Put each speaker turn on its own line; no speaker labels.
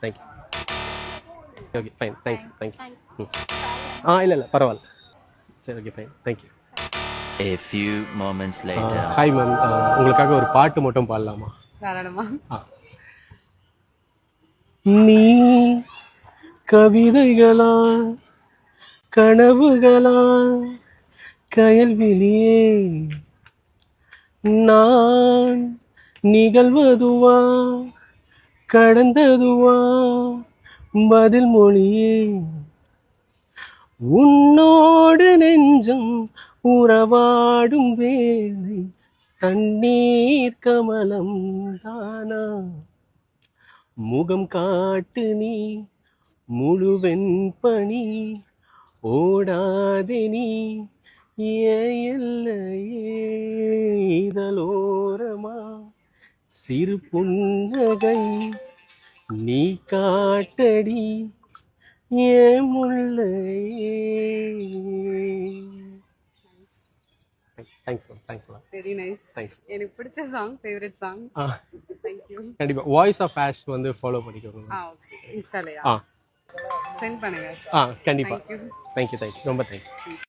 Thank you. Okay fine, thanks, thank you. இல்லை பரவாயில்ல. சரி, okay fine, thank you.
A few moments later.
Hi ma'am, உங்களுக்காக ஒரு பாட்டு மட்டும் பாடலாமா?
தாராளமா.
நீ கவிதைகளா கனவுகளா கயல்விழியே, நான் நிகழ்வதுவா கடந்ததுவா பதில் மொழியே, உன்னோடு நெஞ்சம் உறவாடும் வேளை தண்ணீர் கமலம் தானா, முகம் காட்டு நீ முழுவெண் பணி ஓடாதே நீ எல்லையே, இதழோரமா சிறு புன்னகை நீ காட்டடி ஏன் முல்லையே. Thanks ma'am, thanks ma'am.
Very nice.
Thanks.
எனக்கு பிடிச்ச சாங், ஃபேவரட் சாங். தேங்க்யூ.
கண்டிப்பாக வாய்ஸ் ஆஃப் ஆஷ் வந்து ஃபாலோ பண்ணிக்கோங்க.
ஓகே. இன்ஸ்டாலயா?
ஆ
சென்ட் பண்ணுங்க.
கண்டிப்பாக. தேங்க்யூ, ரொம்ப தேங்க்யூ.